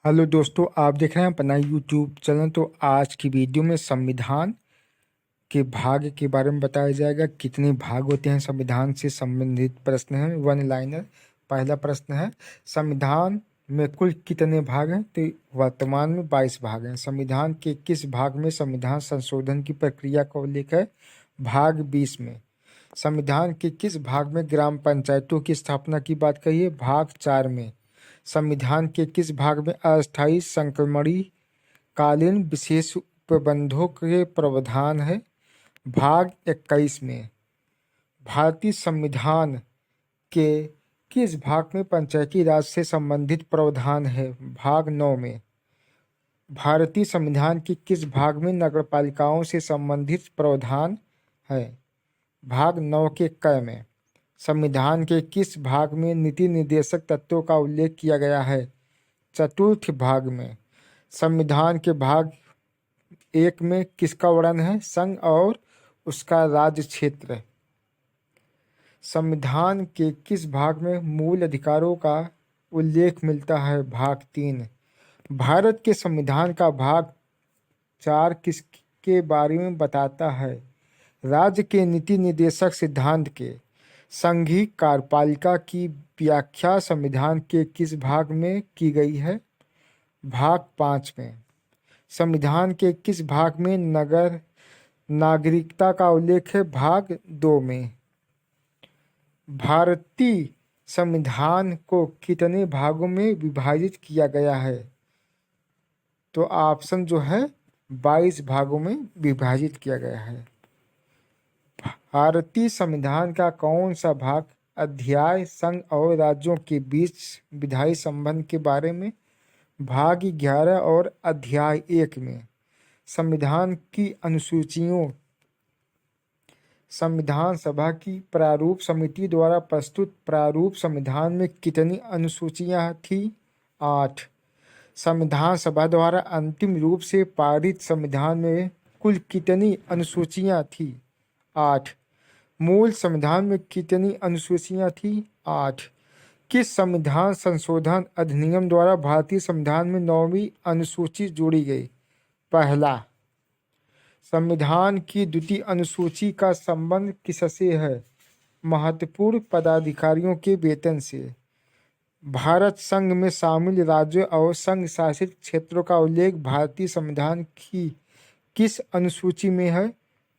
Hello दोस्तों, आप देख रहे हैं अपना यूट्यूब चैनल। तो आज की वीडियो में संविधान के भाग के बारे में बताया जाएगा। कितने भाग होते हैं संविधान से संबंधित प्रश्न है, वन लाइनर। पहला प्रश्न है, संविधान में कुल कितने भाग हैं? तो वर्तमान में 22 भाग हैं। संविधान के किस भाग में संविधान संशोधन की प्रक्रिया का उल्लेख है? भाग 20 में। संविधान के किस भाग में ग्राम पंचायतों की स्थापना की बात कही है? भाग 4 में। संविधान के किस भाग में अस्थायी संक्रमणीय कालीन विशेष प्रबंधों के प्रावधान है? भाग 21 में। भारतीय संविधान के किस भाग में पंचायती राज से संबंधित प्रावधान है? भाग 9 में। भारतीय संविधान के किस भाग में नगरपालिकाओं से संबंधित प्रावधान है? भाग 9 के क में। संविधान के किस भाग में नीति निर्देशक तत्वों का उल्लेख किया गया है? चतुर्थ भाग में। संविधान के भाग 1 में किसका वर्णन है? संघ और उसका राज्य क्षेत्र। संविधान के किस भाग में मूल अधिकारों का उल्लेख मिलता है? भाग 3। भारत के संविधान का भाग 4 किसके बारे में बताता है? राज्य के नीति निर्देशक सिद्धांत के। संघीय कार्यपालिका की व्याख्या संविधान के किस भाग में की गई है? भाग 5 में। संविधान के किस भाग में नगर नागरिकता का उल्लेख है? भाग 2 में। भारतीय संविधान को कितने भागों में विभाजित किया गया है? तो ऑप्शन जो है 22 भागों में विभाजित किया गया है। भारतीय संविधान का कौन सा भाग अध्याय संघ और राज्यों के बीच विधायी संबंध के बारे में? भाग 11 और अध्याय 1 में। संविधान की अनुसूचियों। संविधान सभा की प्रारूप समिति द्वारा प्रस्तुत प्रारूप संविधान में कितनी अनुसूचियां थीं? 8। संविधान सभा द्वारा अंतिम रूप से पारित संविधान में कुल कितनी अनुसूचियां थीं? 8। मूल संविधान में कितनी अनुसूचियां थीं? 8। किस संविधान संशोधन अधिनियम द्वारा भारतीय संविधान में 9वीं अनुसूची जोड़ी गई? पहला। संविधान की द्वितीय अनुसूची का संबंध किससे है? महत्वपूर्ण पदाधिकारियों के वेतन से। भारत संघ में शामिल राज्यों और संघ शासित क्षेत्रों का उल्लेख भारतीय संविधान की किस अनुसूची में है?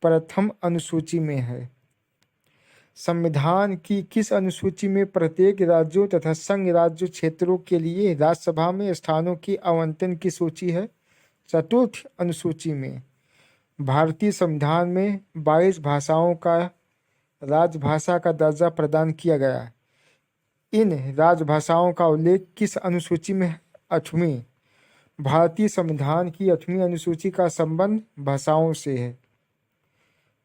प्रथम अनुसूची में है। संविधान की किस अनुसूची में प्रत्येक राज्यों तथा संघ राज्य क्षेत्रों के लिए राज्यसभा में स्थानों की आवंटन की सूची है? चतुर्थ अनुसूची में। भारतीय संविधान में 22 भाषाओं का राजभाषा का दर्जा प्रदान किया गया। इन राजभाषाओं का उल्लेख किस अनुसूची में है? 8वीं। भारतीय संविधान की 8वीं अनुसूची का संबंध भाषाओं से है।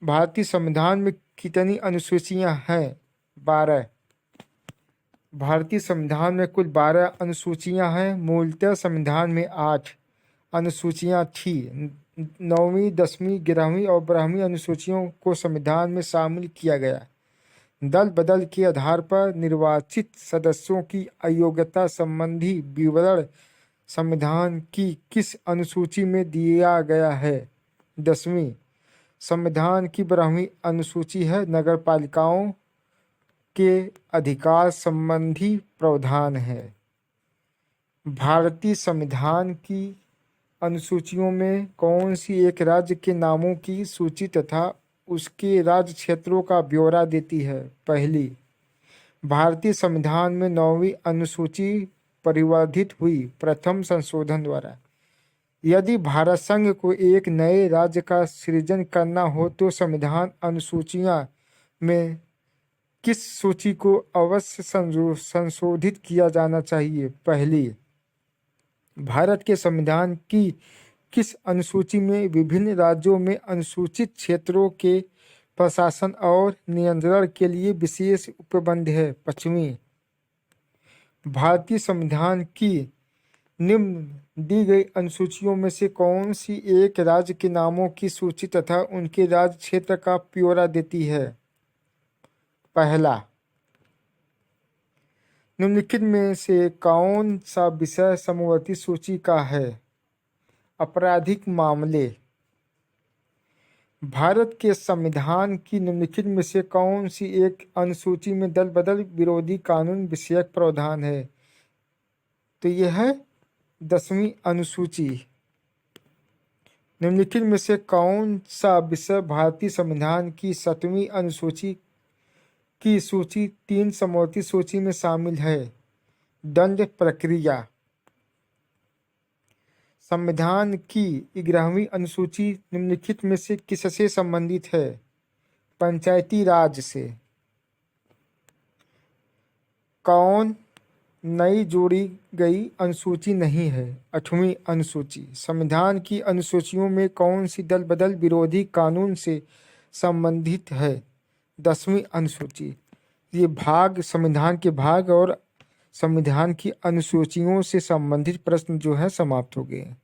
भारतीय संविधान में कितनी अनुसूचियां हैं? 12। भारतीय संविधान में कुल 12 अनुसूचियां हैं। मूलतः संविधान में 8 अनुसूचियां थीं। 9वीं, 10वीं, 11वीं और 12वीं अनुसूचियों को संविधान में शामिल किया गया। दल बदल के आधार पर निर्वाचित सदस्यों की अयोग्यता संबंधी विवरण संविधान की किस अनुसूची में दिया गया है? 10वीं। संविधान की 12वीं अनुसूची है नगरपालिकाओं के अधिकार संबंधी प्रावधान है। भारतीय संविधान की अनुसूचियों में कौन सी एक राज्य के नामों की सूची तथा उसके राज्य क्षेत्रों का ब्यौरा देती है? पहली। भारतीय संविधान में 9वीं अनुसूची परिवर्धित हुई प्रथम संशोधन द्वारा। यदि भारत संघ को एक नए राज्य का सृजन करना हो तो संविधान अनुसूचियां में किस सूची को अवश्य संशोधित किया जाना चाहिए? पहली। भारत के संविधान की किस अनुसूची में विभिन्न राज्यों में अनुसूचित क्षेत्रों के प्रशासन और नियंत्रण के लिए विशेष उपबंध है? 5वीं। भारतीय संविधान की निम्न दी गई अनुसूचियों में से कौन सी एक राज्य के नामों की सूची तथा उनके राज्य क्षेत्र का ब्यौरा देती है? पहला। निम्नलिखित में से कौन सा विषय समवर्ती सूची का है? आपराधिक मामले। भारत के संविधान की निम्नलिखित में से कौन सी एक अनुसूची में दल बदल विरोधी कानून विषयक प्रावधान है? तो यह है 10वीं अनुसूची। निम्नलिखित में से कौन सा विषय भारतीय संविधान की 7वीं अनुसूची की सूची 3 समवर्ती सूची में शामिल है? दंड प्रक्रिया। संविधान की 11वीं अनुसूची निम्नलिखित में से किससे संबंधित है? पंचायती राज से। कौन नई जोड़ी गई अनुसूची नहीं है? 8वीं अनुसूची। संविधान की अनुसूचियों में कौन सी दल बदल विरोधी कानून से संबंधित है? 10वीं अनुसूची। ये भाग संविधान के भाग और संविधान की अनुसूचियों से संबंधित प्रश्न जो है समाप्त हो गए।